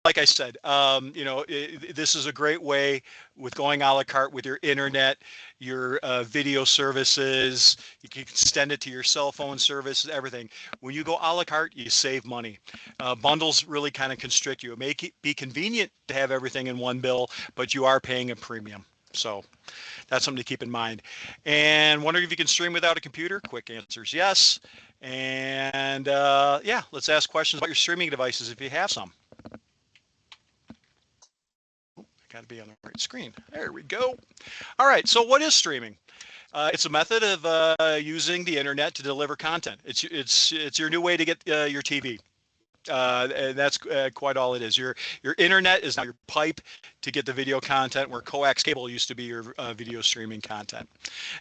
like I said, this is a great way with going a la carte with your internet, your video services. You can extend it to your cell phone service, everything. When you go a la carte, you save money. Bundles really kind of constrict you. It may be convenient to have everything in one bill, but you are paying a premium. So that's something to keep in mind. And wondering if you can stream without a computer? Quick answer is yes. And yeah, let's ask questions about your streaming devices if you have some. Got to be on the right screen. There we go. All right. So what is streaming? It's a method of using the internet to deliver content. It's your new way to get your TV. And that's quite all it is. Your internet is now your pipe to get the video content, where coax cable used to be your video streaming content.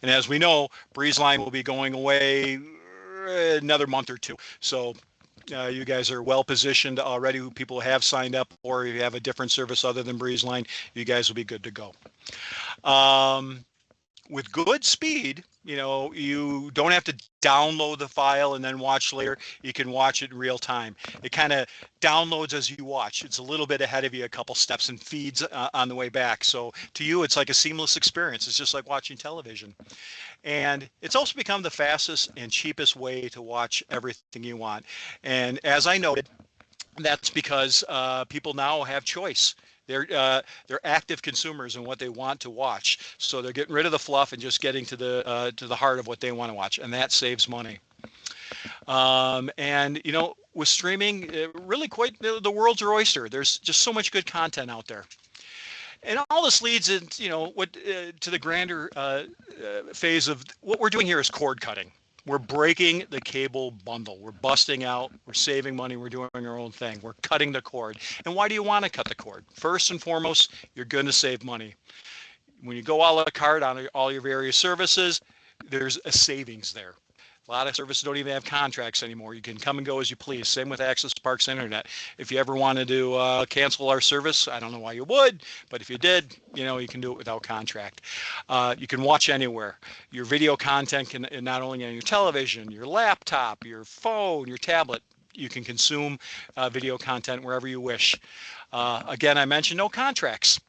And as we know, BreezeLine will be going away another month or two. So you guys are well positioned already. People have signed up, or if you have a different service other than BreezeLine, you guys will be good to go. With good speed, you don't have to download the file and then watch later. You can watch it in real time. It kind of downloads as you watch. It's a little bit ahead of you, a couple steps, and feeds on the way back. So to you, it's like a seamless experience. It's just like watching television. And it's also become the fastest and cheapest way to watch everything you want. And as I noted, that's because people now have choice. They're active consumers in what they want to watch. So they're getting rid of the fluff and just getting to the heart of what they want to watch, and that saves money. And with streaming, really quite the world's your oyster. There's just so much good content out there. And all this leads into, what to the grander phase of what we're doing here is cord cutting. We're breaking the cable bundle. We're busting out. We're saving money. We're doing our own thing. We're cutting the cord. And why do you want to cut the cord? First and foremost, you're going to save money. When you go a la carte on all your various services, there's a savings there. A lot of services don't even have contracts anymore. You can come and go as you please. Same with Access Parks Internet. If you ever wanted to cancel our service, I don't know why you would, but if you did, you can do it without contract. You can watch anywhere. Your video content can not only on your television, your laptop, your phone, your tablet. You can consume video content wherever you wish. Again, I mentioned no contracts.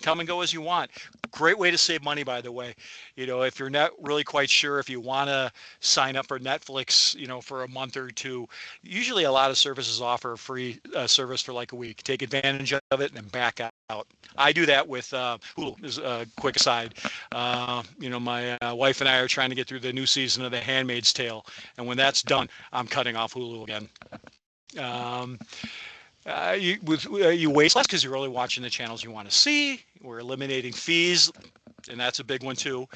Come and go as you want. Great way to save money, by the way. If you're not really quite sure if you want to sign up for Netflix, for a month or two, usually a lot of services offer a free service for like a week. Take advantage of it and then back out. I do that with Hulu, as a quick aside. My wife and I are trying to get through the new season of The Handmaid's Tale. And when that's done, I'm cutting off Hulu again. You waste less because you're only watching the channels you want to see. We're eliminating fees, and that's a big one too.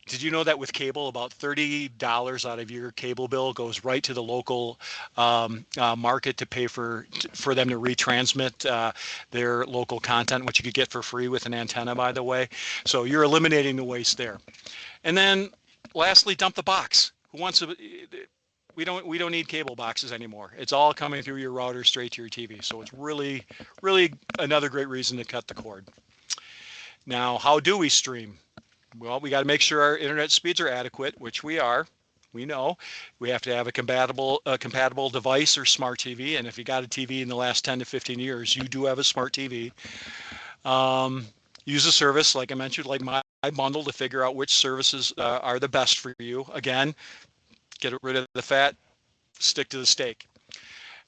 Did you know that with cable, about $30 out of your cable bill goes right to the local market to pay for them to retransmit their local content, which you could get for free with an antenna, by the way. So you're eliminating the waste there. And then lastly, dump the box. Who wants to? We don't need cable boxes anymore. It's all coming through your router straight to your TV. So it's really, really another great reason to cut the cord. Now, how do we stream? Well, we got to make sure our internet speeds are adequate, which we are. We know we have to have a compatible device or smart TV. And if you got a TV in the last 10 to 15 years, you do have a smart TV. Use a service, like I mentioned, like my bundle, to figure out which services are the best for you. Again, get rid of the fat, stick to the steak.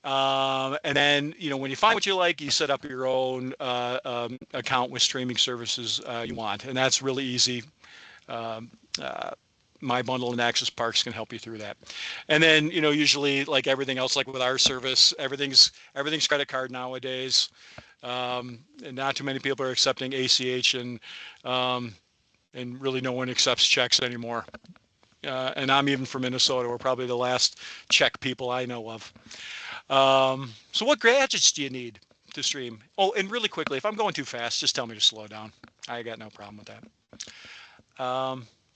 And then, when you find what you like, you set up your own account with streaming services you want. And that's really easy. My bundle and Access Parks can help you through that. And then, usually like everything else, like with our service, everything's credit card nowadays. And not too many people are accepting ACH, and really no one accepts checks anymore. And I'm even from Minnesota. We're probably the last check people I know of. So what gadgets do you need to stream? Oh, and really quickly, if I'm going too fast, just tell me to slow down. I got no problem with that.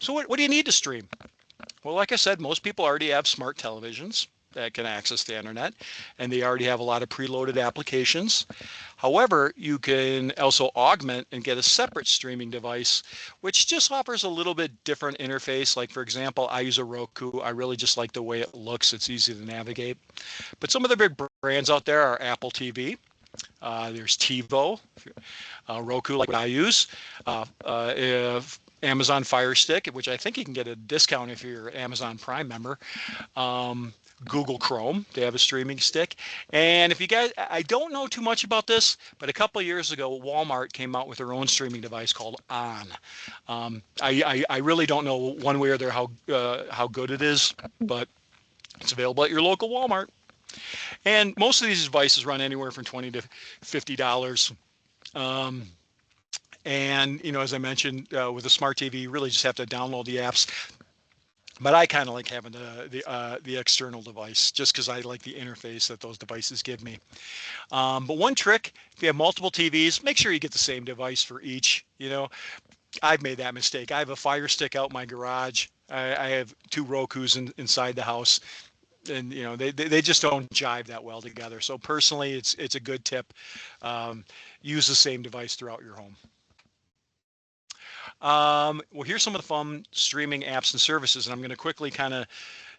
So what do you need to stream? Well, like I said, most people already have smart televisions that can access the internet, and they already have a lot of preloaded applications. However, you can also augment and get a separate streaming device, which just offers a little bit different interface. Like, for example, I use a Roku. I really just like the way it looks. It's easy to navigate. But some of the big brands out there are Apple TV, There's TiVo, Roku, like what I use. If Amazon Fire Stick, which I think you can get a discount if you're an Amazon Prime member. Google Chrome, they have a streaming stick. And if you guys, I don't know too much about this, but a couple of years ago, Walmart came out with their own streaming device called ON. I really don't know one way or the other how good it is, but it's available at your local Walmart. And most of these devices run anywhere from $20 to $50. And as I mentioned, with a smart TV, you really just have to download the apps. But I kind of like having the external device just because I like the interface that those devices give me. But one trick, if you have multiple TVs, make sure you get the same device for each. I've made that mistake. I have a Fire Stick out in my garage. I have 2 Rokus inside the house, and they just don't jive that well together. So personally, it's a good tip. Use the same device throughout your home. Well, here's some of the fun streaming apps and services, and I'm going to quickly kind of,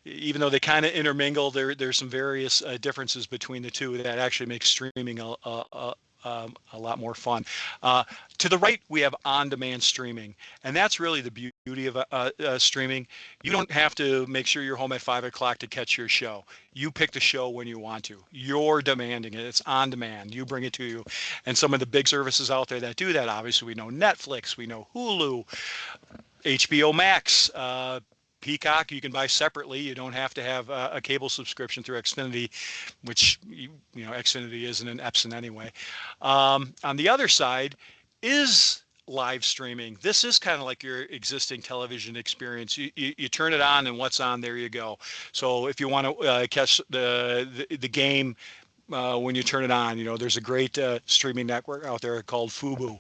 even though they kind of intermingle, there's some various differences between the two that actually make streaming a lot more fun. To the right, we have on-demand streaming, and that's really the beauty of streaming. You don't have to make sure you're home at 5 o'clock to catch your show. You pick the show when you want to. You're demanding it. It's on demand. You bring it to you. And some of the big services out there that do that, obviously, we know Netflix, we know Hulu, HBO Max, Peacock, you can buy separately. You don't have to have a cable subscription through Xfinity, which, Xfinity isn't an Epson anyway. On the other side is live streaming. This is kind of like your existing television experience. You turn it on and what's on, there you go. So if you want to catch the game, when you turn it on, there's a great streaming network out there called Fubo,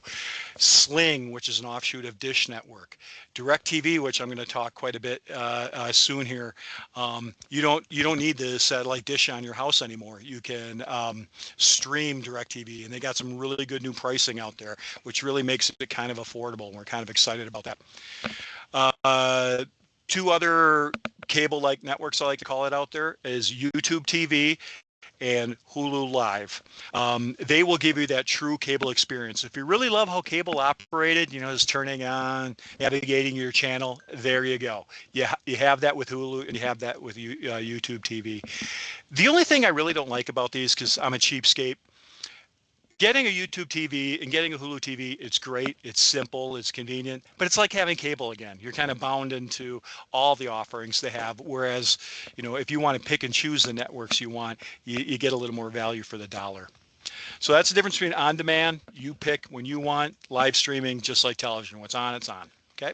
Sling, which is an offshoot of Dish Network, DirecTV, which I'm going to talk quite a bit soon here. You don't need the satellite dish on your house anymore. You can stream DirecTV, and they got some really good new pricing out there, which really makes it kind of affordable. And we're kind of excited about that. 2 other cable-like networks, I like to call it out there, is YouTube TV and Hulu Live. They will give you that true cable experience. If you really love how cable operated, is turning on, navigating your channel, there you go. You have that with Hulu, and you have that with YouTube TV. The only thing I really don't like about these, because I'm a cheapskate, getting a YouTube TV and getting a Hulu TV, it's great, it's simple, it's convenient, but it's like having cable again. You're kind of bound into all the offerings they have, whereas, if you want to pick and choose the networks you want, you get a little more value for the dollar. So that's the difference between on-demand, you pick when you want, live streaming, just like television. What's on, it's on, okay?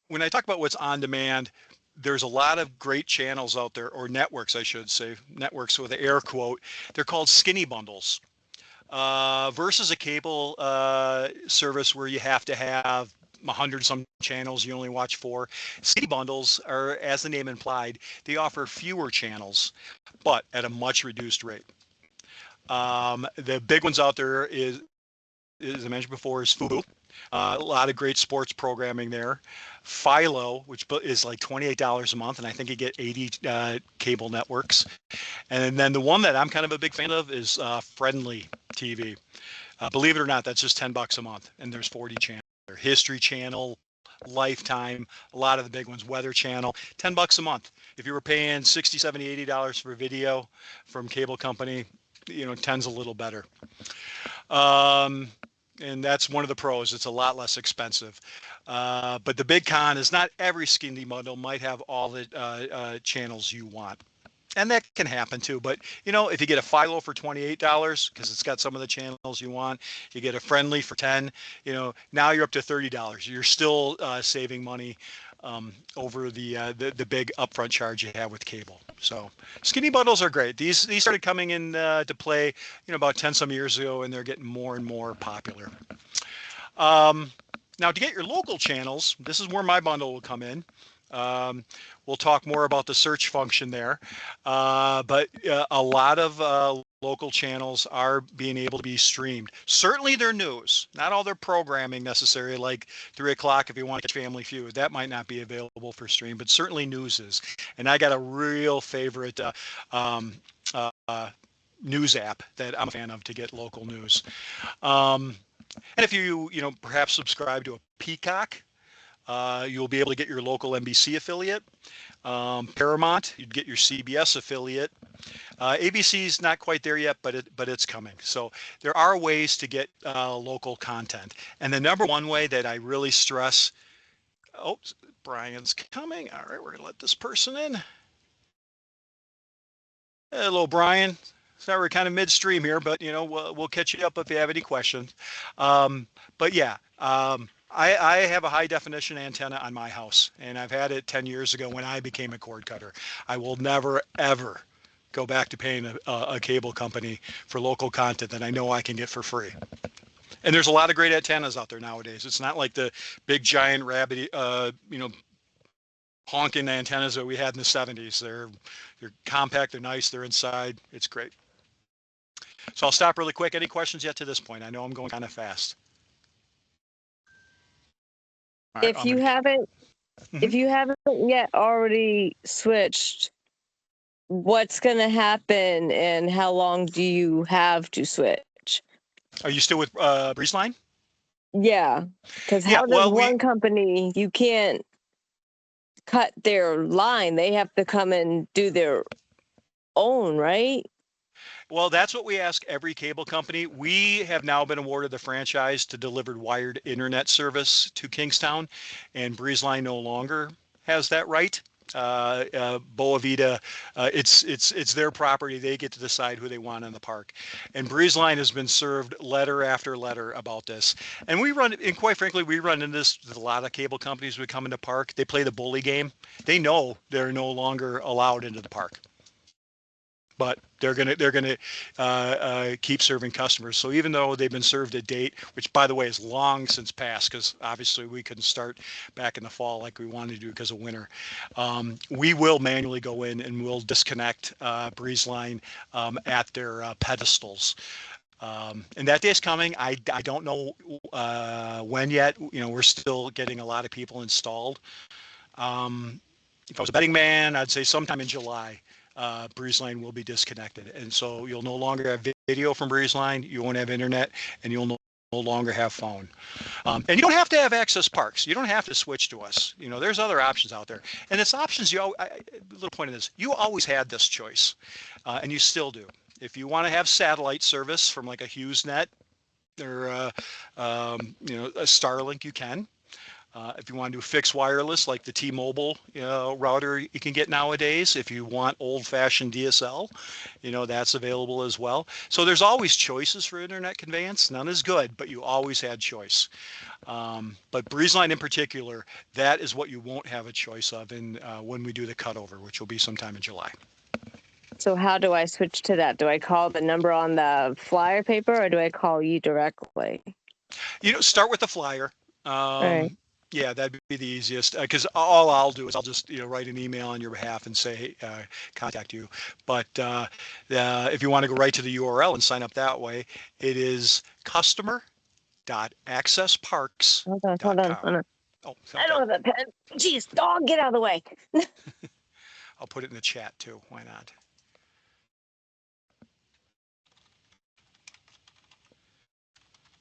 When I talk about what's on demand, there's a lot of great channels out there, or networks, I should say, networks with an air quote. They're called skinny bundles, versus a cable service where you have to have 100 some channels, you only watch 4. Skinny bundles are, as the name implied, they offer fewer channels, but at a much reduced rate. The big ones out there is, as I mentioned before, is Fubo. A lot of great sports programming there. Philo, which is like $28 a month, and I think you get 80 cable networks. And then the one that I'm kind of a big fan of is Friendly TV. Believe it or not, that's just $10 a month, and there's 40 channels. History Channel, Lifetime, a lot of the big ones, Weather Channel, $10 a month. If you were paying $60, $70, $80 for video from cable company, 10's a little better. And that's one of the pros. It's a lot less expensive. But the big con is not every skinny bundle might have all the channels you want. And that can happen too. But, if you get a Philo for $28, because it's got some of the channels you want, you get a Friendly for $10, now you're up to $30. You're still saving money over the big upfront charge you have with cable. So skinny bundles are great. These started coming in to play, about 10 some years ago, and they're getting more and more popular. Now, to get your local channels, this is where my bundle will come in. We'll talk more about the search function there, but a lot of local channels are being able to be streamed. Certainly their news, not all their programming necessary, like 3 o'clock if you want to catch Family Feud. That might not be available for stream, but certainly news is. And I got a real favorite um, news app that I'm a fan of to get local news. And if you perhaps subscribe to a Peacock, you'll be able to get your local NBC affiliate. Paramount, you'd get your CBS affiliate. ABC's not quite there yet, but it's coming. So there are ways to get local content. And the number one way that I really stress, oh, Brian's coming. All right, we're going to let this person in. Hello, Brian. So we're kind of midstream here, but we'll catch you up if you have any questions. But yeah, I have a high definition antenna on my house, and I've had it 10 years ago when I became a cord cutter. I will never, ever go back to paying a cable company for local content that I know I can get for free. And there's a lot of great antennas out there nowadays. It's not like the big giant rabbit, honking antennas that we had in the 70s. They're compact, they're nice, they're inside. It's great. So I'll stop really quick. Any questions yet to this point? I know I'm going kind of fast. Right, if you haven't yet already switched, what's going to happen and how long do you have to switch? Are you still with Breezeline? Yeah, because one company, you can't cut their line. They have to come and do their own, right? Well, that's what we ask every cable company. We have now been awarded the franchise to deliver wired internet service to Kingstown, and Breezeline no longer has that right. Boa Vida, it's their property. They get to decide who they want in the park. And Breezeline has been served letter after letter about this. And quite frankly, we run into this with a lot of cable companies we come into park. They play the bully game. They know they're no longer allowed into the park, but they're gonna keep serving customers. So even though they've been served a date, which by the way is long since passed, because obviously we couldn't start back in the fall like we wanted to do because of winter, we will manually go in and we'll disconnect Breezeline at their pedestals. And that day is coming. I don't know when yet. We're still getting a lot of people installed. If I was a betting man, I'd say sometime in July. Breezeline will be disconnected, and so you'll no longer have video from Breezeline, you won't have internet, and you'll no longer have phone. And you don't have to have Access Parks. You don't have to switch to us. There's other options out there, and it's options. Little point of this: you always had this choice, and you still do. If you want to have satellite service from like a HughesNet or a Starlink, you can. If you want to do fixed wireless, like the T-Mobile router you can get nowadays, if you want old-fashioned DSL, that's available as well. So there's always choices for internet conveyance. None is good, but you always had choice. But Breezeline in particular, that is what you won't have a choice of when we do the cutover, which will be sometime in July. So how do I switch to that? Do I call the number on the flyer paper, or do I call you directly? Start with the flyer. All right. Yeah, that'd be the easiest, because all I'll do is I'll just write an email on your behalf and say contact you. But if you want to go right to the URL and sign up that way, it is customer.accessparks.com. Hold on. Oh, okay. I don't have a pen. Jeez, dog, get out of the way. I'll put it in the chat too. Why not?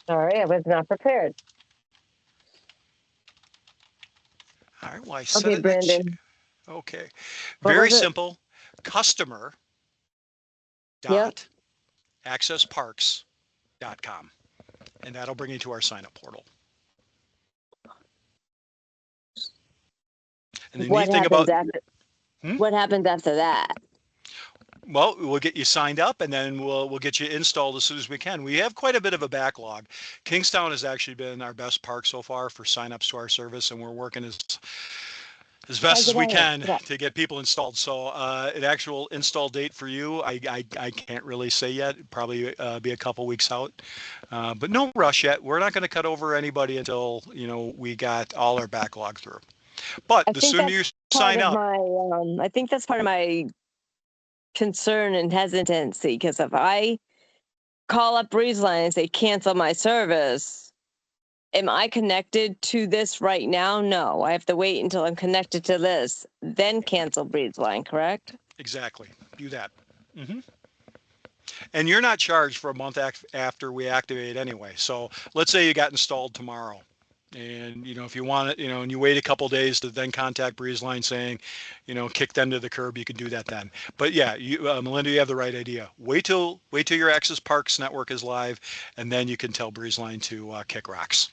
Sorry, I was not prepared. All right, well, I said it. Brandon. Okay, very simple. Customer.accessparks.com, and that'll bring you to our sign-up portal. And the neat thing about what happens after that? Well, we'll get you signed up, and then we'll get you installed as soon as we can. We have quite a bit of a backlog. Kingstown has actually been our best park so far for signups to our service, and we're working as best as we can to get people installed. So an actual install date for you, I can't really say yet. Probably be a couple weeks out, but no rush yet. We're not going to cut over anybody until we got all our backlog through. But the sooner you sign up, I think that's part of my concern and hesitancy because if I call up BreezeLine and say cancel my service, am I connected to this right now? No, I have to wait until I'm connected to this, then cancel BreezeLine, correct? Exactly. Do that. And you're not charged for a month after we activate anyway. So let's say you got installed tomorrow. And, if you want it, and you wait a couple days to then contact BreezeLine saying, kick them to the curb, you can do that then. But yeah, Melinda, you have the right idea. Wait till your Access Parks network is live, and then you can tell BreezeLine to kick rocks.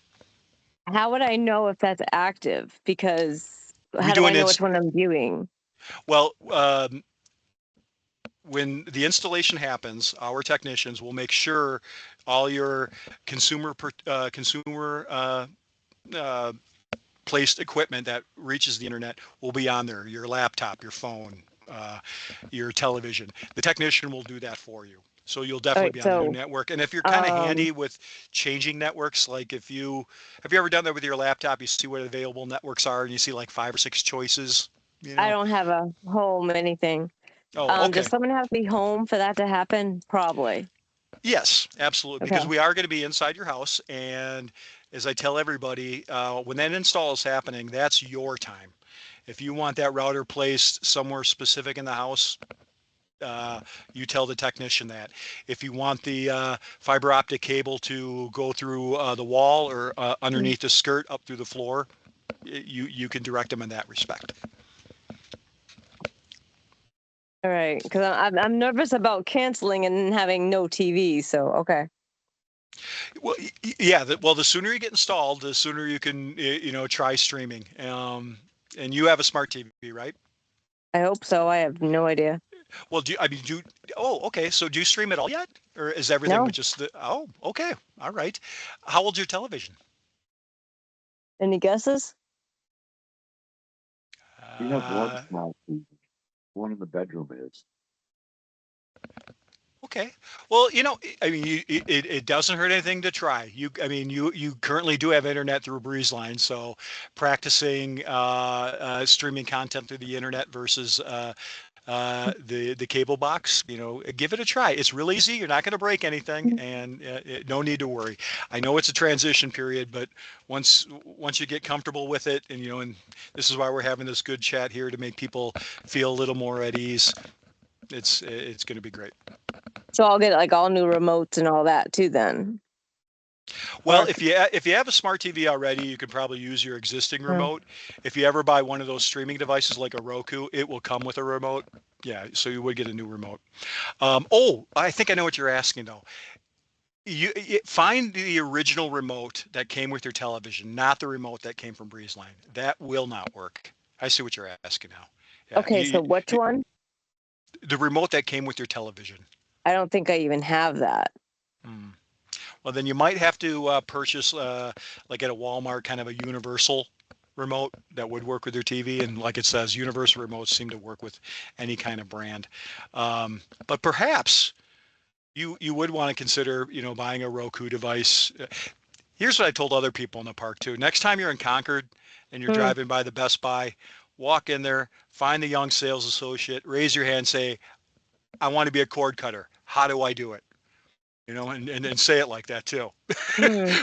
How would I know if that's active? Because how do I know which one I'm viewing? Well, when the installation happens, our technicians will make sure all your consumer placed equipment that reaches the internet will be on there. Your laptop, your phone, your television. The technician will do that for you. So you'll definitely be on the new network. And if you're kind of handy with changing networks, like have you ever done that with your laptop? You see what available networks are and you see like 5 or 6 choices. I don't have a home anything. Oh, okay. Does someone have to be home for that to happen? Probably. Yes, absolutely. Okay. Because we are going to be inside your house. And as I tell everybody, when that install is happening, that's your time. If you want that router placed somewhere specific in the house, you tell the technician that. If you want the fiber optic cable to go through the wall or underneath the skirt up through the floor, you can direct them in that respect. All right, because I'm nervous about canceling and having no TV. So okay. Well, yeah. The sooner you get installed, the sooner you can try streaming. And you have a smart TV, right? I hope so. I have no idea. Well, okay. So do you stream it all yet, or is everything with just the? Oh, okay. All right. How old's your television? Any guesses? We have one small TV. One in the bedroom is. Okay. Well, it doesn't hurt anything to try. You currently do have internet through BreezeLine, so practicing streaming content through the internet versus the cable box, give it a try. It's real easy. You're not going to break anything, and no need to worry. I know it's a transition period, but once you get comfortable with it, and this is why we're having this good chat here to make people feel a little more at ease. It's going to be great. So I'll get like all new remotes and all that too then. Well, if you have a smart TV already, you can probably use your existing remote. If you ever buy one of those streaming devices like a Roku, it will come with a remote. Yeah, so you would get a new remote. I think I know what you're asking though. You find the original remote that came with your television, not the remote that came from BreezeLine. That will not work. I see what you're asking now. Yeah, okay, so which one? The remote that came with your television. I don't think I even have that. Well, then you might have to purchase, like at a Walmart, kind of a universal remote that would work with your TV. And like it says, universal remotes seem to work with any kind of brand. But perhaps you would want to consider, buying a Roku device. Here's what I told other people in the park too. Next time you're in Concord and you're driving by the Best Buy, walk in there, find the young sales associate, raise your hand, say, I want to be a cord cutter. How do I do it? And say it like that too.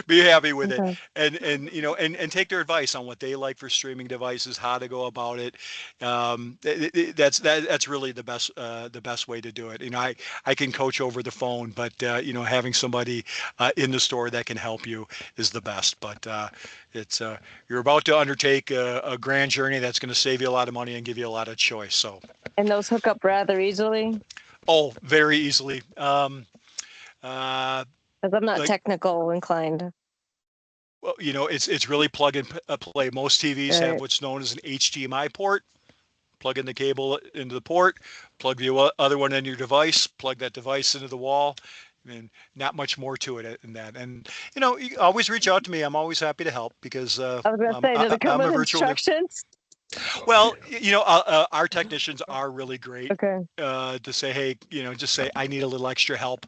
Be happy with it, and take their advice on what they like for streaming devices, how to go about it. That's really the best way to do it. I can coach over the phone, but having somebody in the store that can help you is the best. But it's you're about to undertake a grand journey that's going to save you a lot of money and give you a lot of choice. So. And those hook up rather easily. Oh, very easily. Because I'm not technical inclined. Well, it's really plug and play. Most TVs have what's known as an HDMI port. Plug in the cable into the port, plug the other one in your device, plug that device into the wall, and not much more to it than that. And you always reach out to me. I'm always happy to help because I was going to say, does it come with instructions? Well, our technicians are really great. Okay. To say, hey, just say I need a little extra help.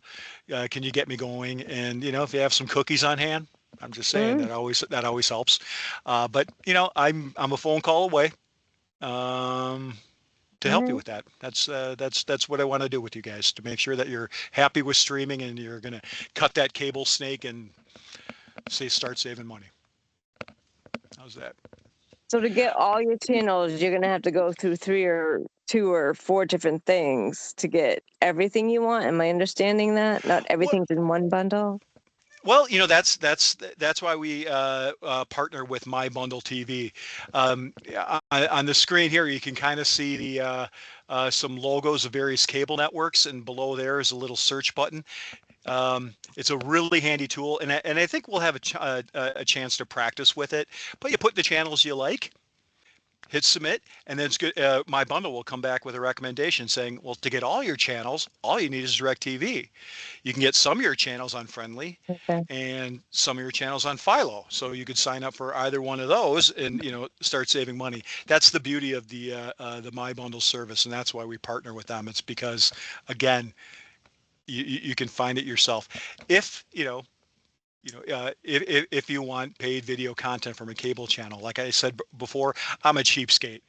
Can you get me going? And if you have some cookies on hand, I'm just saying that always helps. But I'm a phone call away. help you with that. That's what I want to do with you guys, to make sure that you're happy with streaming and you're going to cut that cable snake and start saving money. How's that? So to get all your channels, you're gonna have to go through 2 or 4 different things to get everything you want. Am I understanding that? Not everything's in one bundle? Well, that's why we partner with My Bundle TV. On the screen here, you can kind of see the some logos of various cable networks, and below there is a little search button. It's a really handy tool, and I think we'll have a chance to practice with it. But you put the channels you like, hit submit, and then it's good. My Bundle will come back with a recommendation saying, well, to get all your channels, all you need is DirecTV. You can get some of your channels on Friendly, Okay. and some of your channels on Philo. So you could sign up for either one of those and start saving money. That's the beauty of the My Bundle service, and that's why we partner with them. It's because, again, you can find it yourself. If if you want paid video content from a cable channel, like I said before, I'm a cheapskate.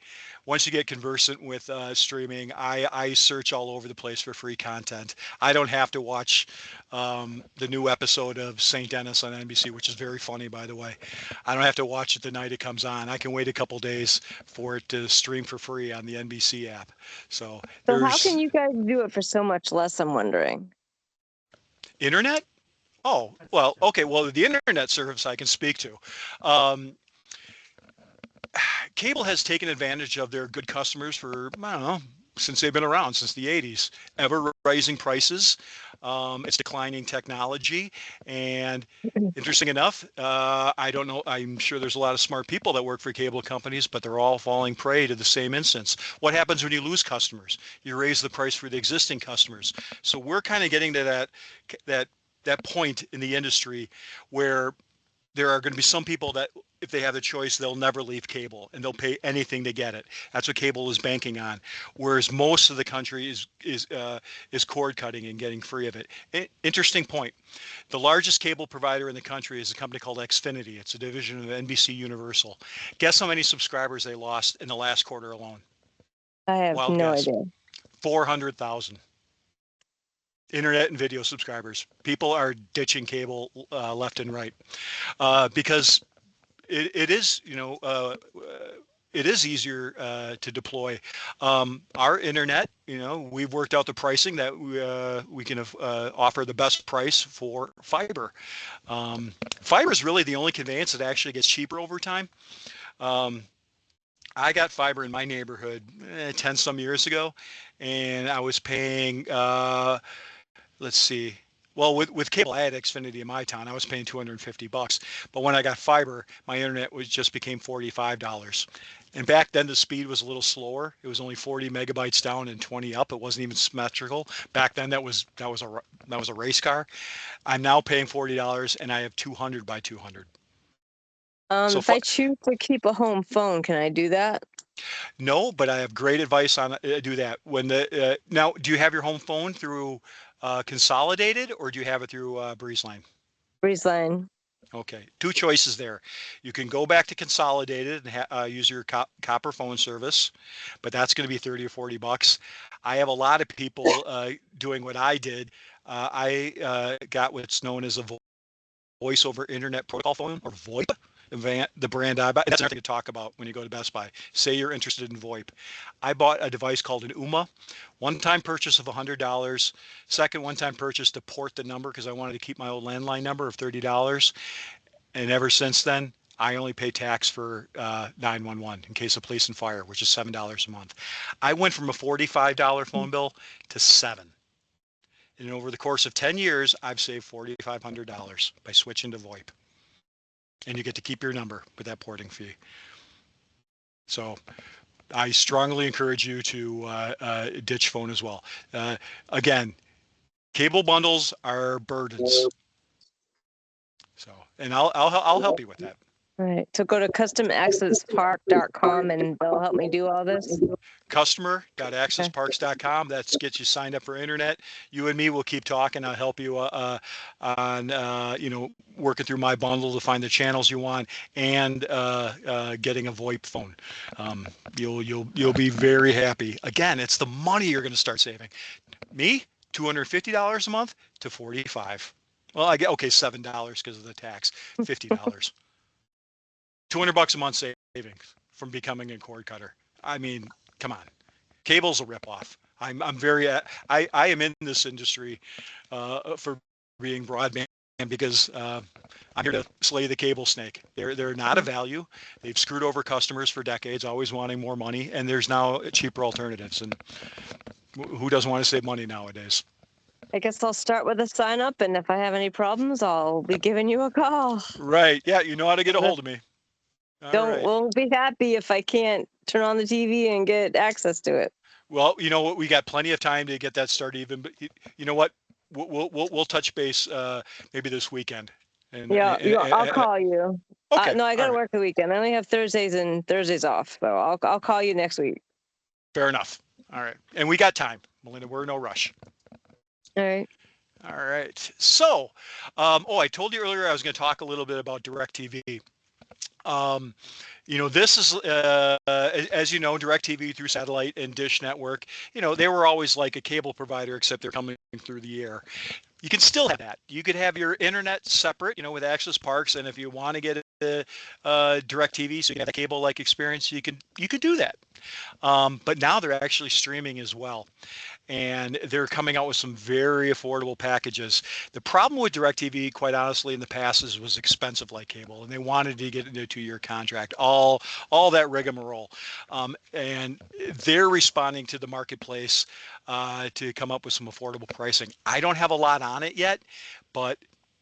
Once you get conversant with streaming, I search all over the place for free content. I don't have to watch the new episode of St. Dennis on NBC, which is very funny, by the way. I don't have to watch it the night it comes on. I can wait a couple days for it to stream for free on the NBC app. So how can you guys do it for so much less, I'm wondering? Internet? Oh, well, okay. Well, the internet service I can speak to. Cable has taken advantage of their good customers for, I don't know, since they've been around, since the 80s. Ever rising prices. It's declining technology. And interesting enough, I don't know, I'm sure there's a lot of smart people that work for cable companies, but they're all falling prey to the same instance. What happens when you lose customers? You raise the price for the existing customers. So we're kind of getting to that point in the industry where there are going to be some people that, if they have the choice, they'll never leave cable and they'll pay anything to get it. That's what cable is banking on. Whereas most of the country is cord cutting and getting free of it. Interesting point. The largest cable provider in the country is a company called Xfinity. It's a division of NBC Universal. Guess how many subscribers they lost in the last quarter alone? I have Wild no guess. idea. 400,000. Internet and video subscribers. People are ditching cable left and right because it is, it is easier to deploy. Our internet, we've worked out the pricing that we can offer the best price for fiber. Fiber is really the only conveyance that actually gets cheaper over time. I got fiber in my neighborhood 10 some years ago, and I was paying let's see. Well, with cable, I had Xfinity in my town. I was paying $250. But when I got fiber, my internet just became $45. And back then, the speed was a little slower. It was only 40 megabytes down and 20 up. It wasn't even symmetrical. Back then, that was a race car. I'm now paying $40, and I have 200 by 200. So if I choose to keep a home phone, can I do that? No, but I have great advice on do that. Now, do you have your home phone through Consolidated, or do you have it through Breezeline? Breezeline. Okay, 2 choices there. You can go back to Consolidated and use your copper phone service, but that's going to be 30 or 40 bucks. I have a lot of people doing what I did. I got what's known as a voice over internet protocol phone, or VoIP. The brand I buy. That's nothing to talk about when you go to Best Buy. Say you're interested in VoIP. I bought a device called an Ooma. One-time purchase of $100. Second one-time purchase to port the number because I wanted to keep my old landline number of $30. And ever since then, I only pay tax for 911 in case of police and fire, which is $7 a month. I went from a $45 phone bill to $7. And over the course of 10 years, I've saved $4,500 by switching to VoIP. And you get to keep your number with that porting fee. So I strongly encourage you to ditch phone as well. Again, cable bundles are burdens. So, and I'll help you with that. All right. So go to customaccesspark.com and they'll help me do all this. Customer.accessparks.com. That gets you signed up for internet. You and me will keep talking. I'll help you on working through my bundle to find the channels you want and getting a VoIP phone. You'll be very happy. Again, it's the money you're going to start saving. Me, $250 a month to $45. Well, I get $7 because of the tax. $50. $200 a month savings from becoming a cord cutter. I mean, come on, cable's a ripoff. I am in this industry for being broadband because I'm here to slay the cable snake. They're not a value. They've screwed over customers for decades, always wanting more money, and there's now cheaper alternatives. And who doesn't want to save money nowadays? I guess I'll start with a sign up, and if I have any problems, I'll be giving you a call. Right. Yeah, you know how to get a hold of me. Won't be happy if I can't turn on the TV and get access to it. Well, you know what? We got plenty of time to get that started. Even, but you know what? We'll touch base maybe this weekend. I'll call you. Okay. No, I got to work the weekend. I only have Thursdays off, so I'll call you next week. Fair enough. All right, and we got time, Melinda. We're in no rush. All right. All right. So, I told you earlier I was going to talk a little bit about DirecTV. This is, as you know, DirecTV through satellite and Dish Network, they were always like a cable provider, except they're coming through the air. You can still have that. You could have your internet separate, with Access Parks, and if you want to get a DirecTV, so you have a cable-like experience, you could do that. But now they're actually streaming as well. And they're coming out with some very affordable packages. The problem with DirecTV, quite honestly, in the past was expensive like cable, and they wanted to get into a 2-year contract, all that rigmarole. And they're responding to the marketplace to come up with some affordable pricing. I don't have a lot on it yet, but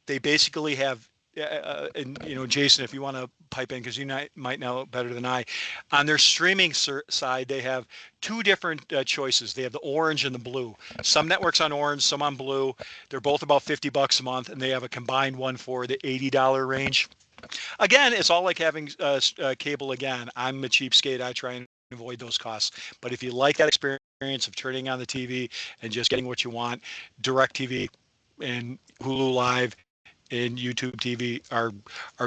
they basically have, and Jason, if you want to pipe in, because you might know better than I, on their streaming side, they have 2 different choices. They have the orange and the blue. Some networks on orange, some on blue. They're both about $50 a month, and they have a combined one for the $80 range. Again, it's all like having cable again. I'm a cheapskate. I try and avoid those costs. But if you like that experience of turning on the TV and just getting what you want, DirecTV and Hulu Live and YouTube TV are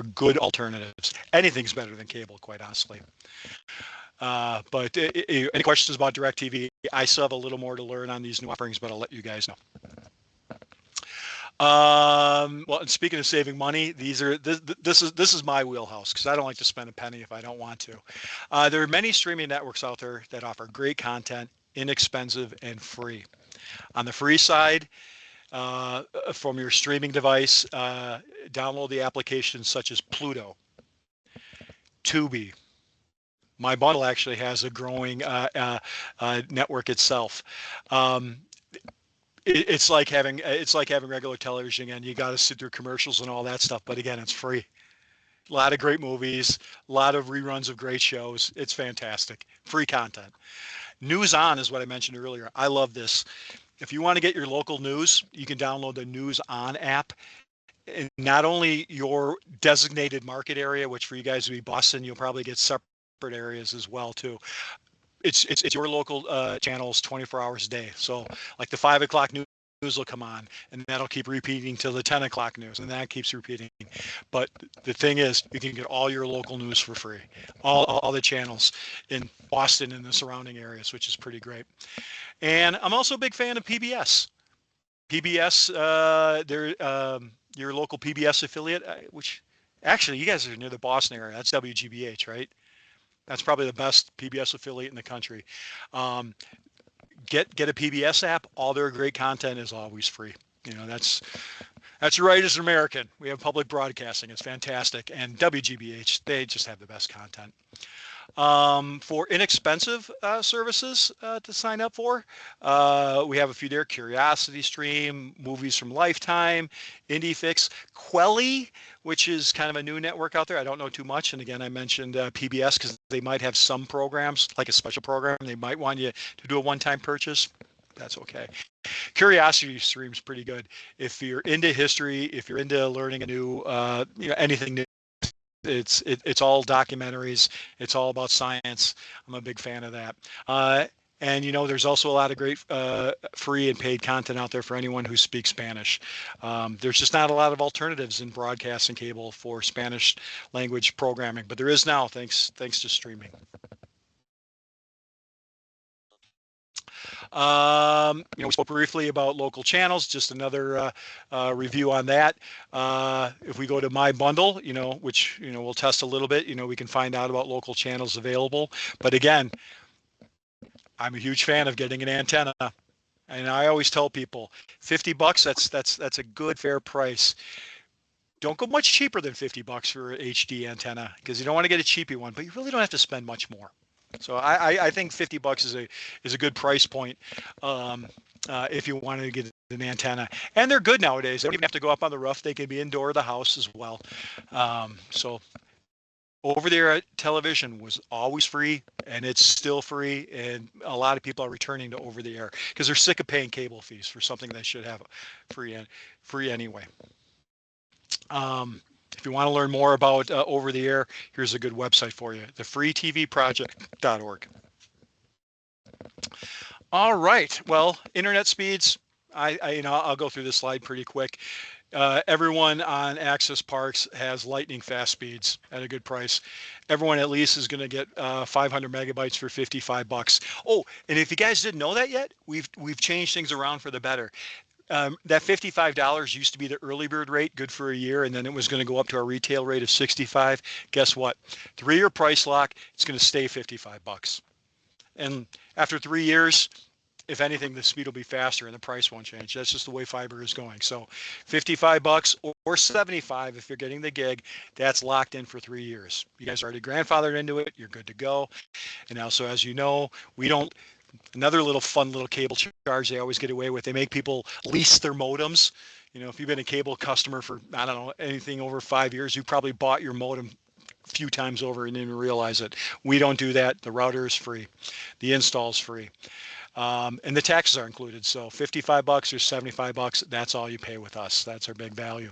good alternatives. Anything's better than cable, quite honestly. But any questions about DirecTV? I still have a little more to learn on these new offerings, but I'll let you guys know. Well, and speaking of saving money, this is my wheelhouse, because I don't like to spend a penny if I don't want to. There are many streaming networks out there that offer great content, inexpensive and free. On the free side, from your streaming device, download the applications such as Pluto, Tubi. My bundle actually has a growing network itself. It's like having regular television, and you got to sit through commercials and all that stuff. But again, it's free. A lot of great movies, a lot of reruns of great shows. It's fantastic. Free content. News On is what I mentioned earlier. I love this. If you want to get your local news, you can download the News On app. And not only your designated market area, which for you guys would be Boston, you'll probably get separate areas as well too. It's your local channels 24 hours a day. So like the 5 o'clock news will come on, and that'll keep repeating till the 10 o'clock news, and that keeps repeating. But the thing is, you can get all your local news for free, all the channels in Boston and the surrounding areas, which is pretty great. And I'm also a big fan of PBS. They're your local PBS affiliate, which actually you guys are near the Boston area. That's WGBH, right? That's probably the best PBS affiliate in the country. Get a PBS app. All their great content is always free. That's right as an American. We have public broadcasting. It's fantastic. And WGBH, they just have the best content. For inexpensive services to sign up for, we have a few there: Curiosity Stream, Movies from Lifetime, IndieFix, Quelly, which is kind of a new network out there. I don't know too much. And again, I mentioned PBS because they might have some programs, like a special program. They might want you to do a one-time purchase. That's okay. Curiosity Stream's pretty good if you're into history, if you're into learning a new, anything new. it's all documentaries. It's all about science. I'm a big fan of that. And there's also a lot of great free and paid content out there for anyone who speaks Spanish. There's just not a lot of alternatives in broadcast and cable for Spanish language programming, but there is now, thanks to streaming. We spoke briefly about local channels, just another review on that. If we go to My Bundle, which, we'll test a little bit, we can find out about local channels available. But again, I'm a huge fan of getting an antenna. And I always tell people, $50, that's a good, fair price. Don't go much cheaper than $50 for an HD antenna, because you don't want to get a cheapy one, but you really don't have to spend much more. So I think $50 is a good price point if you want to get an antenna. And they're good nowadays. They don't even have to go up on the roof. They can be indoor of the house as well. So over-the-air television was always free, and it's still free. And a lot of people are returning to over-the-air because they're sick of paying cable fees for something they should have free anyway. If you want to learn more about over the air, here's a good website for you, thefreetvproject.org. All right. Well, internet speeds, I'll go through this slide pretty quick. Everyone on Access Parks has lightning fast speeds at a good price. Everyone at least is going to get 500 megabytes for $55. Oh, and if you guys didn't know that yet, we've changed things around for the better. That $55 used to be the early bird rate, good for a year, and then it was going to go up to our retail rate of $65. Guess what? 3-year price lock, it's going to stay $55. And after 3 years, if anything, the speed will be faster and the price won't change. That's just the way fiber is going. So $55 or $75 if you're getting the gig, that's locked in for 3 years. You guys are already grandfathered into it. You're good to go. And also, as you know, we don't. Another fun little cable charge they always get away with. They make people lease their modems. If you've been a cable customer for, I don't know, anything over 5 years, you probably bought your modem a few times over and didn't realize it. We don't do that. The router is free. The install is free. And the taxes are included. So $55 or $75, that's all you pay with us. That's our big value.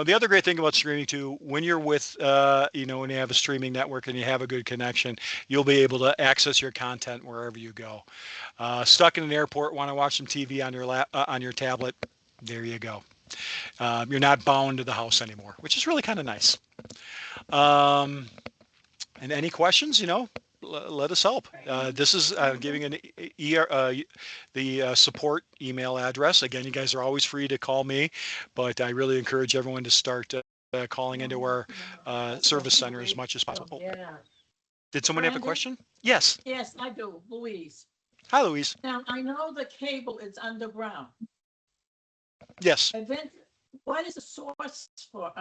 The other great thing about streaming too, when you're with, when you have a streaming network and you have a good connection, you'll be able to access your content wherever you go. Stuck in an airport, want to watch some TV on your tablet, there you go. You're not bound to the house anymore, which is really kind of nice. And any questions, let us help. This is giving the support email address. Again, you guys are always free to call me, but I really encourage everyone to start calling into our service center as much as possible. Yeah. Did someone have a question? Yes. Yes, I do. Louise. Hi, Louise. Now, I know the cable is underground. Yes. And then what is the source for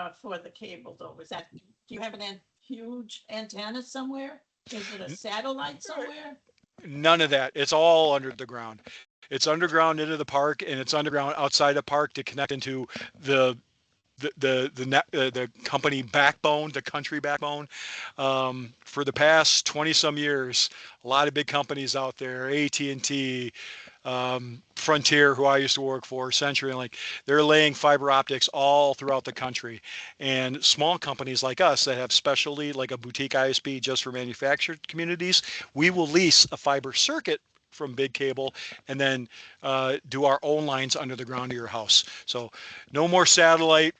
the cable though? Do you have a huge antenna somewhere? Is it a satellite somewhere? None of that. It's all under the ground. It's underground into the park, and it's underground outside the park to connect into the company backbone, the country backbone. For the past 20 some years, a lot of big companies out there, AT&T, Frontier, who I used to work for, CenturyLink, they're laying fiber optics all throughout the country. And small companies like us that have specialty, like a boutique ISP just for manufactured communities, we will lease a fiber circuit from Big Cable and then do our own lines under the ground of your house. So no more satellite,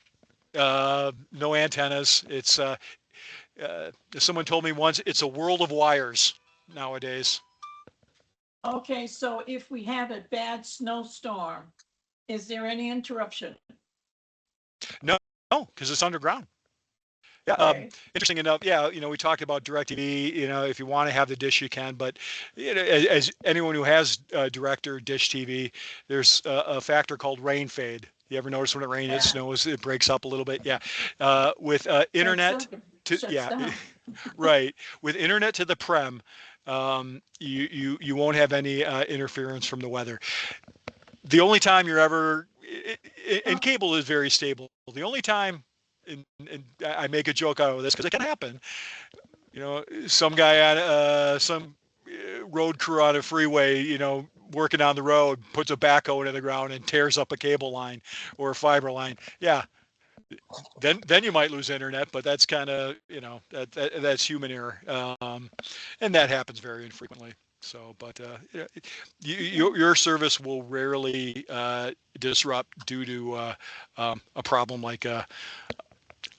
no antennas. It's someone told me once, it's a world of wires nowadays. Okay, so if we have a bad snowstorm, is there any interruption? No, because it's underground. Yeah, Okay. Interesting enough. Yeah, we talked about DirecTV. If you want to have the dish, you can. But as anyone who has Direct or Dish TV, there's a factor called rain fade. You ever notice when it rains, it snows, it breaks up a little bit? Yeah. With internet Down. right. With internet to the prem, you won't have any interference from the weather. The only time you're ever, and cable is very stable. The only time, and I make a joke out of this because it can happen. Some guy on some road crew on a freeway, working on the road, puts a backhoe into the ground and tears up a cable line or a fiber line. Yeah, then you might lose internet, but that's kind of, that's human error. And that happens very infrequently. So, but your service will rarely disrupt due to a problem like a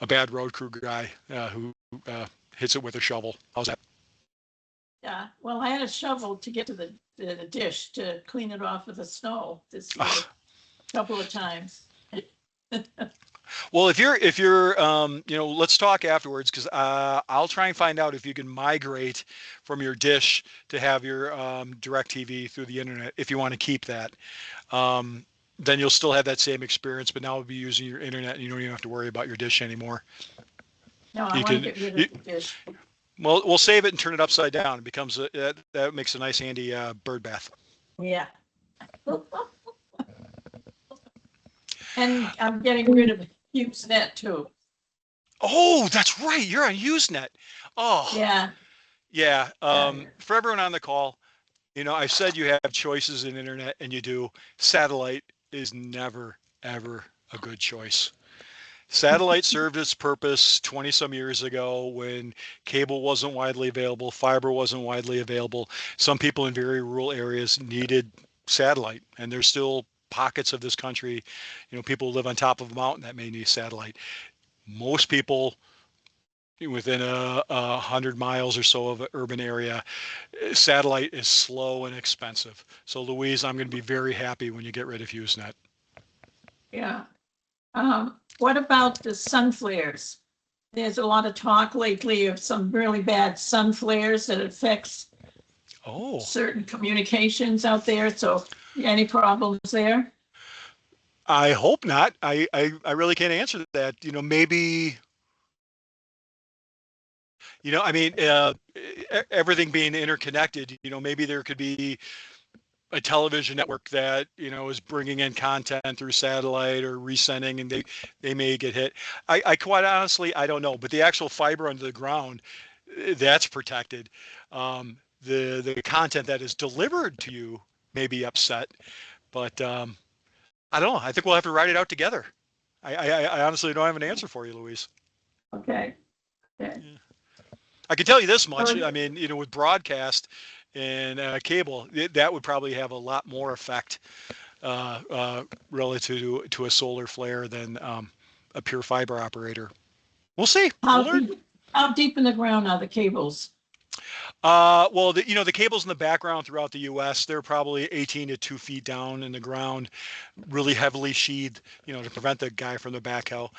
bad road crew guy who hits it with a shovel. How's that? Yeah, well, I had a shovel to get to the dish to clean it off of the snow this year, a couple of times. Well, if you're, let's talk afterwards, because I'll try and find out if you can migrate from your dish to have your DirecTV through the internet. If you want to keep that, then you'll still have that same experience, but now we'll be using your internet, and you don't even have to worry about your dish anymore. No, I want to get rid of the dish. Well, we'll save it and turn it upside down. It becomes that makes a nice handy bird bath. Yeah. And I'm getting rid of HughesNet too. Oh, that's right. You're on Usenet. Oh, Yeah. yeah. For everyone on the call, I said you have choices in internet, and you do. Satellite is never, ever a good choice. Satellite served its purpose 20 some years ago when cable wasn't widely available, fiber wasn't widely available. Some people in very rural areas needed satellite, and there's still pockets of this country, people who live on top of a mountain that may need satellite. Most people within 100 miles or so of an urban area, satellite is slow and expensive. So Louise, I'm going to be very happy when you get rid of HughesNet. Yeah. What about the sun flares? There's a lot of talk lately of some really bad sun flares that affects certain communications out there. So any problems there? I hope not. I really can't answer that. Maybe, everything being interconnected, maybe there could be a television network that, is bringing in content through satellite or resending, and they may get hit. I quite honestly, I don't know, but the actual fiber under the ground, that's protected. The content that is delivered to you may be upset, but I don't know. I think we'll have to write it out together. I honestly don't have an answer for you, Louise. Okay. Yeah. I can tell you this much. I mean, with broadcast and cable, that would probably have a lot more effect relative to a solar flare than a pure fiber operator. We'll see. How deep in the ground are the cables? Well, the cables in the background throughout the U.S., they're probably 18 to 2 feet down in the ground, really heavily sheathed, to prevent the guy from the backhoe.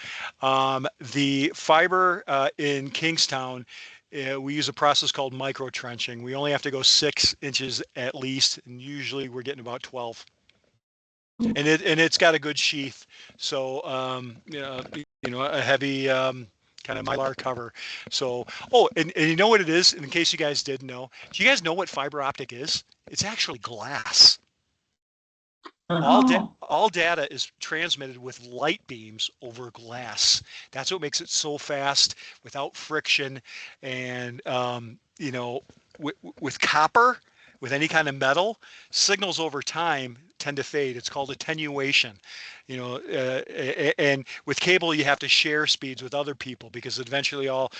The fiber in Kingstown, we use a process called micro trenching. We only have to go 6 inches at least, and usually we're getting about 12. And it's got a good sheath, so a heavy kind of Mylar cover. So, and you know what it is? In case you guys didn't know, do you guys know what fiber optic is? It's actually glass. All data is transmitted with light beams over glass. That's what makes it so fast, without friction, and with copper, with any kind of metal, signals over time tend to fade. It's called attenuation. And with cable, you have to share speeds with other people because it eventually all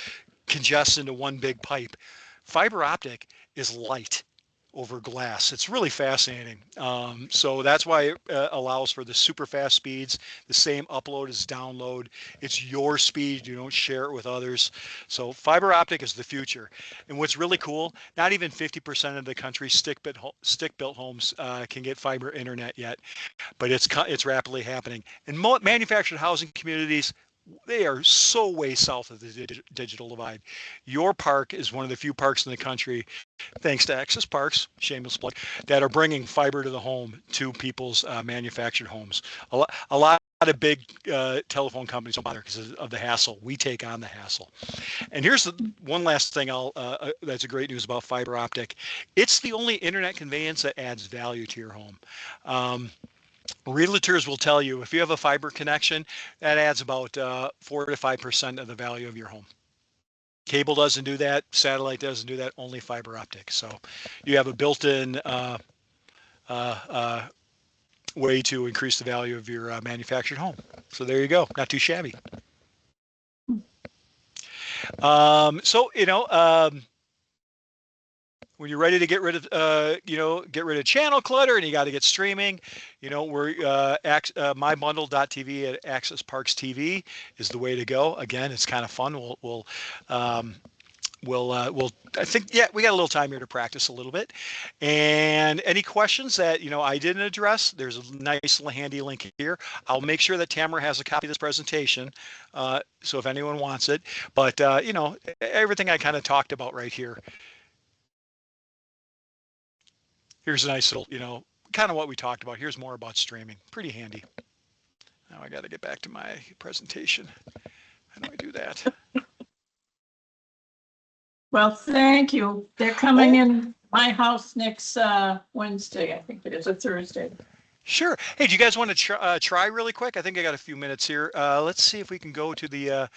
congests into one big pipe. Fiber optic is light over glass. It's really fascinating. So that's why it allows for the super fast speeds, the same upload as download. It's your speed. You don't share it with others. So fiber optic is the future. And what's really cool, not even 50% of the country's stick-built homes can get fiber internet yet, but it's rapidly happening. And manufactured housing communities, they are so way south of the digital divide. Your park is one of the few parks in the country, thanks to Access Parks, shameless plug, that are bringing fiber to the home to people's manufactured homes. A lot of big telephone companies don't bother because of the hassle. We take on the hassle. And here's one last thing that's a great news about fiber optic. It's the only internet conveyance that adds value to your home. Realtors will tell you if you have a fiber connection, that adds about 4 to 5% of the value of your home. Cable doesn't do that. Satellite doesn't do that. Only fiber optic. So you have a built-in way to increase the value of your manufactured home. So there you go. Not too shabby. So, when you're ready to get rid of, get rid of channel clutter and you got to get streaming, we're mybundle.tv at Access Parks TV is the way to go. Again, it's kind of fun. I think, yeah, we got a little time here to practice a little bit. And any questions that, I didn't address, there's a nice handy link here. I'll make sure that Tamara has a copy of this presentation. So if anyone wants it, but everything I kind of talked about right here. Here's a nice little, kind of what we talked about. Here's more about streaming. Pretty handy. Now I got to get back to my presentation. How do I do that? Well, thank you. They're coming in my house next Wednesday. I think it is a Thursday. Sure. Hey, do you guys want to try really quick? I think I got a few minutes here. Let's see if we can go to the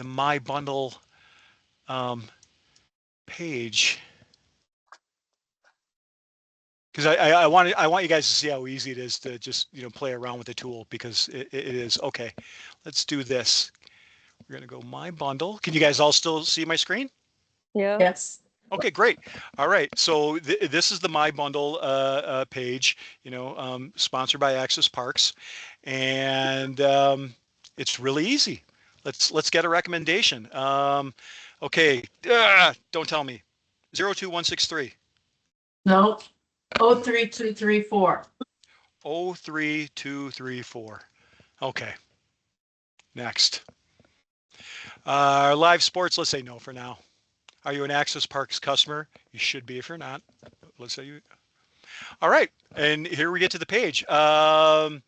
My Bundle page. Because I want you guys to see how easy it is to just play around with the tool, because it is. Okay, let's do this. We're gonna go My Bundle. Can you guys all still see my screen? Yeah. Yes. Okay, great. All right, so this is the My Bundle page. Sponsored by Access Parks, and it's really easy. Let's get a recommendation. Okay, don't tell me. 02163. No. 03234. 03234. Okay. Next. Live sports, let's say no for now. Are you an Access Parks customer? You should be if you're not. Let's say you. All right. And here we get to the page. Throw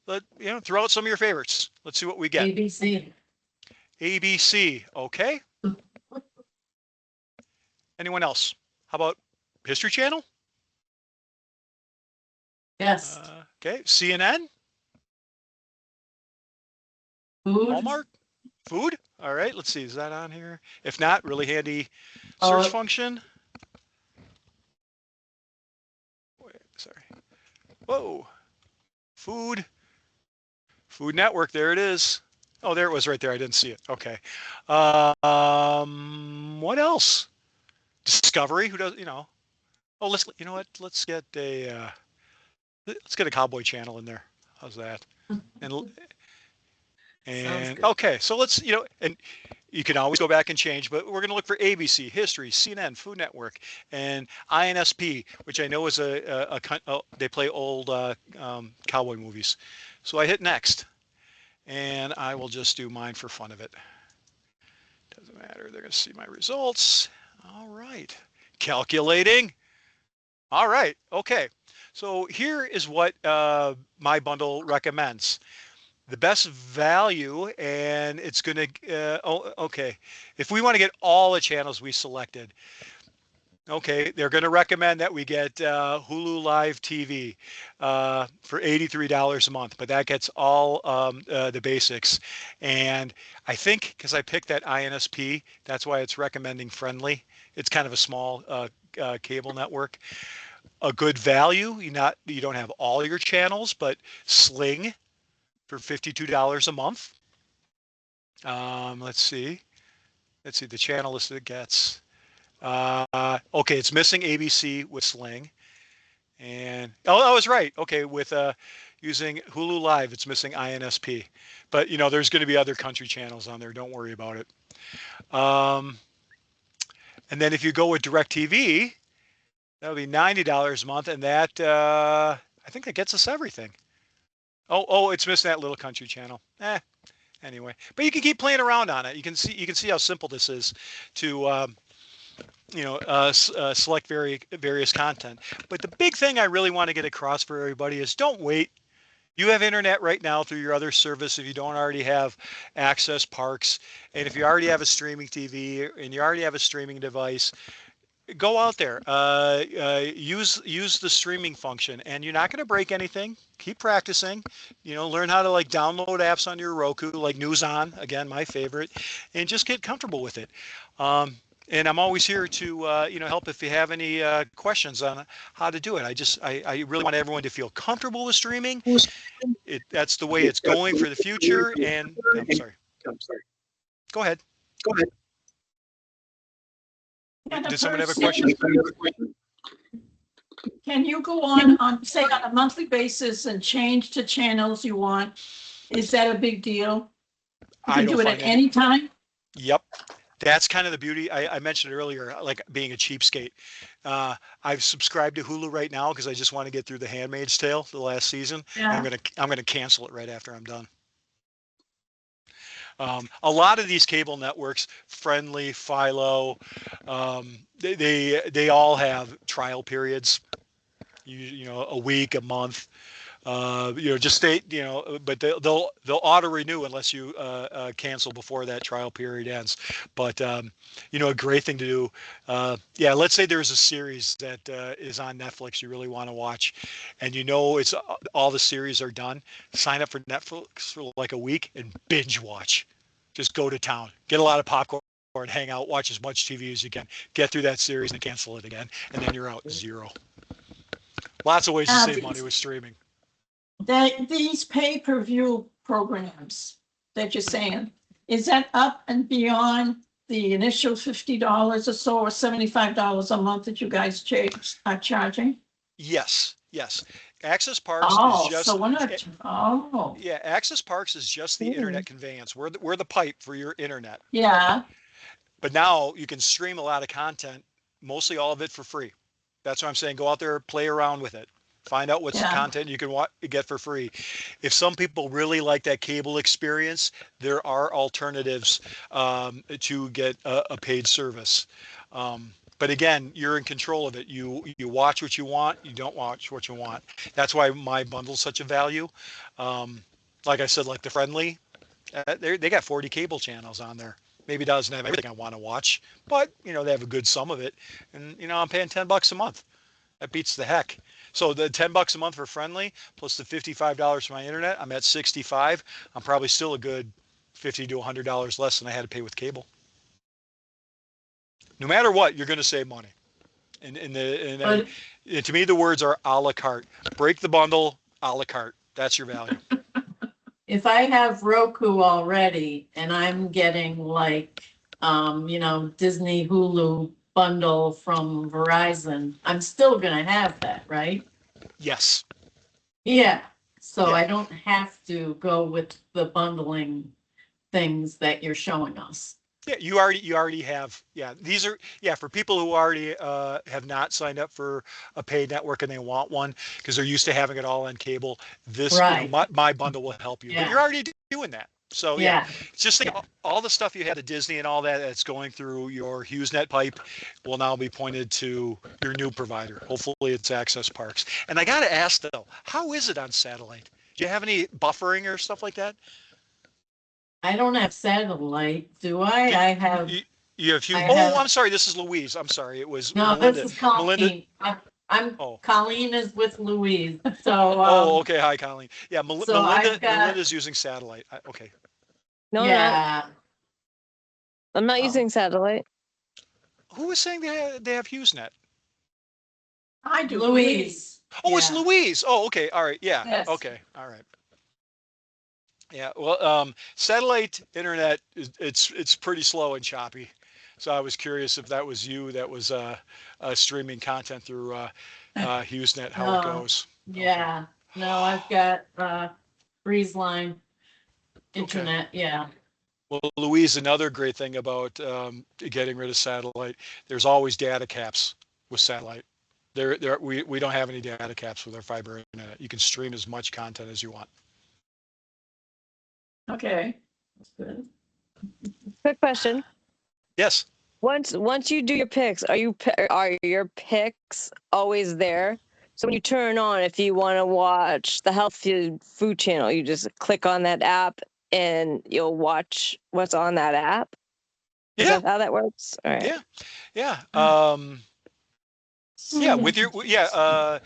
out some of your favorites. Let's see what we get. ABC. ABC. Okay. Anyone else? How about History Channel? Yes. Okay. CNN? Food. Hallmark? Food? All right. Let's see. Is that on here? If not, really handy search function. Wait, sorry. Whoa. Food. Food Network. There it is. Oh, there it was right there. I didn't see it. Okay. What else? Discovery. Who does? Oh, let's. You know what? Let's get a Cowboy Channel in there. How's that? And okay, so let's, and you can always go back and change, but we're going to look for ABC, History, CNN, Food Network, and INSP, which I know is they play old cowboy movies. So I hit next, and I will just do mine for fun of it. Doesn't matter. They're going to see my results. All right. Calculating. All right. Okay. So here is what My Bundle recommends. The best value, and it's going to, okay. If we want to get all the channels we selected, okay, they're going to recommend that we get Hulu Live TV for $83 a month, but that gets all the basics. And I think because I picked that INSP, that's why it's recommending friendly. It's kind of a small cable network. A good value, you don't have all your channels, but Sling for $52 a month. Let's see the channel list it gets. Okay, it's missing ABC with Sling, and I was right. Okay, with using Hulu Live, it's missing INSP, but there's going to be other country channels on there. Don't worry about it. And then if you go with DirecTV, that'll be $90 a month, and that I think that gets us everything. Oh, it's missing that little country channel. Anyway, but you can keep playing around on it. You can see how simple this is to select various content. But the big thing I really want to get across for everybody is don't wait. You have internet right now through your other service if you don't already have Access Parks, and if you already have a streaming TV and you already have a streaming device, go out there, use the streaming function, and you're not going to break anything. Keep practicing, learn how to download apps on your Roku, like News On, again, my favorite, and just get comfortable with it. And I'm always here to, help if you have any questions on how to do it. I really want everyone to feel comfortable with streaming. That's the way it's going for the future. And I'm sorry. Go ahead. Did someone have a question? Can you go on, say, on a monthly basis and change to channels you want? Is that a big deal? You can do it at any time? Yep. That's kind of the beauty. I mentioned earlier, like being a cheapskate. I've subscribed to Hulu right now because I just want to get through The Handmaid's Tale, the last season. Yeah. I'm gonna cancel it right after I'm done. A lot of these cable networks, Friendly, Philo, they all have trial periods. A week, a month. Just stay. But they'll auto renew unless you cancel before that trial period ends. But a great thing to do. Let's say there's a series that is on Netflix you really want to watch, and it's all the series are done. Sign up for Netflix for like a week and binge watch. Just go to town, get a lot of popcorn, hang out, watch as much TV as you can, get through that series and cancel it again, and then you're out zero. Lots of ways to save money with streaming. These pay-per-view programs that you're saying, is that up and beyond the initial $50 or so, or $75 a month that you guys are charging? Yes. Access Parks is just. So we're not. Oh. Yeah, Access Parks is just the internet conveyance. We're the pipe for your internet. Yeah. But now you can stream a lot of content, mostly all of it for free. That's what I'm saying. Go out there, play around with it. Find out what's the content you can get for free. If some people really like that cable experience, there are alternatives to get a paid service. But again, you're in control of it. You watch what you want. You don't watch what you want. That's why my bundle's such a value. Like I said, like the Friendly, they got 40 cable channels on there. Maybe it doesn't have everything I want to watch, but they have a good sum of it. And I'm paying $10 a month. That beats the heck. So the $10 a month for Friendly plus the $55 for my internet, I'm at $65. I'm probably still a good $50 to $100 less than I had to pay with cable. No matter what, you're going to save money. And to me, the words are a la carte. Break the bundle, a la carte. That's your value. If I have Roku already and I'm getting like, Disney Hulu bundle from Verizon, I'm still going to have that, right? Yes. Yeah. So I don't have to go with the bundling things that you're showing us. Yeah, you already have. Yeah, these are for people who already have not signed up for a paid network and they want one because they're used to having it all on cable. This my bundle will help you. Yeah. But you're already doing that. So it's just think all the stuff you had at Disney and all that's going through your HughesNet pipe will now be pointed to your new provider. Hopefully it's Access Parks. And I got to ask though, how is it on satellite? Do you have any buffering or stuff like that? I don't have satellite, do I? I have. You have Hughes. Oh, I'm sorry. This is Louise. I'm sorry. It was no. Melinda. This is Colleen. Colleen is with Louise. So. Okay. Hi, Colleen. Yeah, Melinda's using satellite. Okay. No, I'm not using satellite. Who was saying they have HughesNet? I do. Louise. Oh, it's Louise. Oh, okay. All right. Yeah. Yes. Okay. All right. Yeah, well, satellite internet it's pretty slow and choppy, so I was curious if that was you that was streaming content through HughesNet, how it goes. Yeah, no, I've got BreezeLine internet. Okay. Yeah. Well, Louise, another great thing about getting rid of satellite, there's always data caps with satellite. We don't have any data caps with our fiber internet. You can stream as much content as you want. Okay, that's good. Quick question. Yes. Once you do your picks, are your picks always there? So when you turn on, if you want to watch the health food channel, you just click on that app and you'll watch what's on that app. Is that how that works? All right. Yeah. Yeah, with your I'll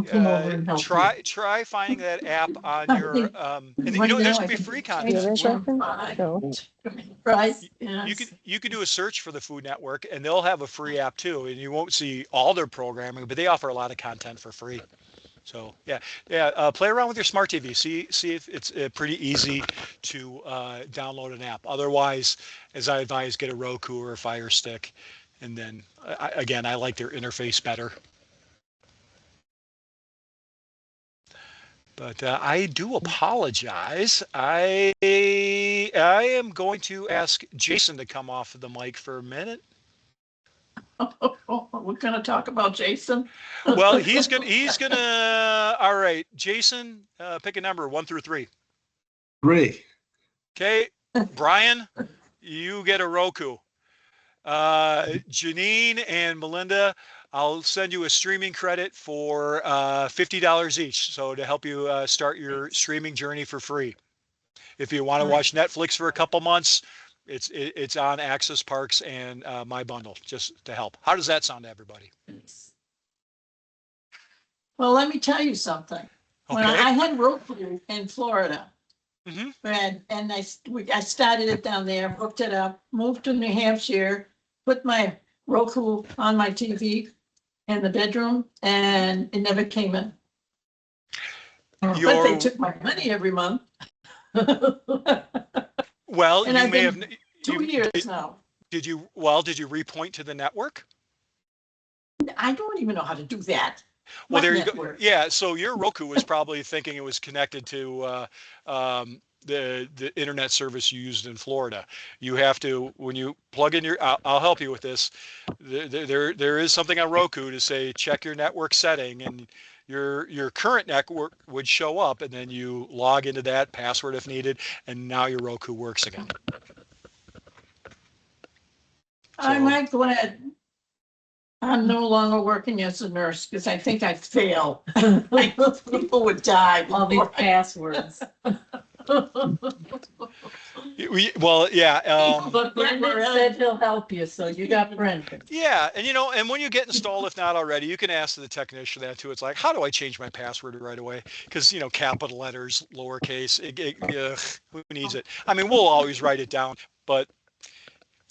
come over and help try finding that app on your and you Right know there's now, gonna I be think free it's Do you have content. any questions? No. Right, You could do a search for the Food Network and they'll have a free app too, and you won't see all their programming, but they offer a lot of content for free. So play around with your smart TV. See if it's pretty easy to download an app. Otherwise, as I advise, get a Roku or a Fire Stick, and then I like their interface better. But I do apologize. I am going to ask Jason to come off of the mic for a minute. we're gonna talk about Jason. Well, he's gonna. All right, Jason, pick a number 1 through 3. 3. Okay, Brian, you get a Roku. Janine and Melinda, I'll send you a streaming credit for $50 each. So to help you start your streaming journey for free. If you want to watch Netflix for a couple months, it's on Access Parks and My Bundle, just to help. How does that sound to everybody? Well, let me tell you something. When Okay. I had Roku in Florida, Mhm. and I started it down there, hooked it up, moved to New Hampshire, put my Roku on my TV in the bedroom, and it never came in. But they took my money every month. Well, And you I've may been have. 2 years now. Did you repoint to the network? I don't even know how to do that. Well, What there you network? go. Yeah, so your Roku was probably thinking it was connected to the internet service you used in Florida. You have to, when you plug in your, I'll help you with this. There is something on Roku to say check your network setting, and your current network would show up, and then you log into that password if needed, and now your Roku works again. I'm glad I'm no longer working as a nurse because I think I'd fail. People would die. all these passwords. Well, yeah. But Brendan said he'll help you, so you got Brendan. Yeah, and and when you get installed, if not already, you can ask the technician that too. It's like, how do I change my password right away? Because capital letters, lowercase, who needs it? I mean, we'll always write it down, but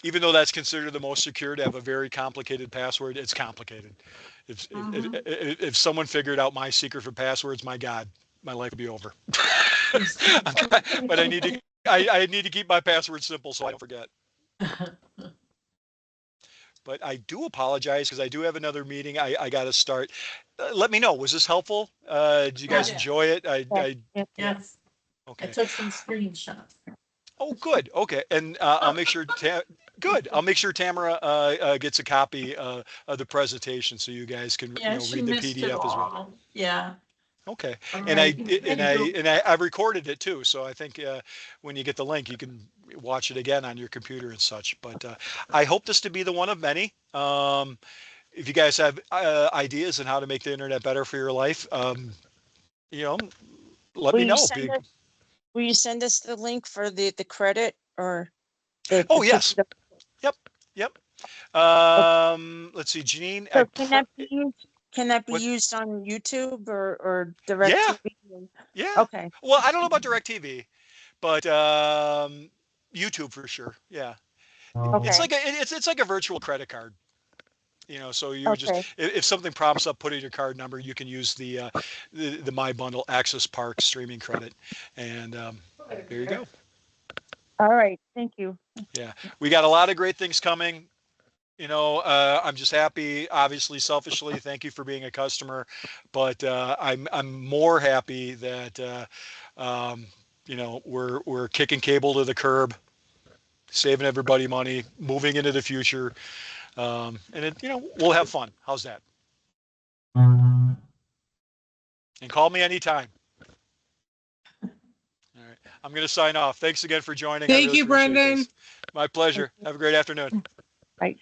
even though that's considered the most secure to have a very complicated password, it's complicated. If someone figured out my secret for passwords, my God, my life would be over. But I need to keep my password simple so I don't forget. But I do apologize because I do have another meeting. I got to start. Let me know. Was this helpful? Did you guys enjoy it? Yes. Okay. I took some screenshots. Oh, good. Okay, and I'll make sure. Good. I'll make sure Tamara gets a copy of the presentation so you guys can read the PDF as well. Yeah. Okay. All And right. I've recorded it too, so I think when you get the link, you can watch it again on your computer and such. But I hope this to be the one of many. If you guys have ideas on how to make the internet better for your life, let me know. Will you send us the link for the credit or? Oh, yes. Yep. Let's see, Janine. So can that be used on YouTube or DirecTV? Yeah. Okay. Well, I don't know about DirecTV, but YouTube for sure. Yeah. Okay. It's like a virtual credit card. So you just, if something prompts up, put in your card number, you can use the My Bundle Access Park streaming credit, and there you go. All right. Thank you. Yeah, we got a lot of great things coming. I'm just happy, obviously, selfishly, thank you for being a customer, but I'm more happy that we're kicking cable to the curb, saving everybody money, moving into the future, and we'll have fun. How's that? And call me anytime. All right, I'm going to sign off. Thanks again for joining. Thank you, Brendan. My pleasure. Have a great afternoon. Right.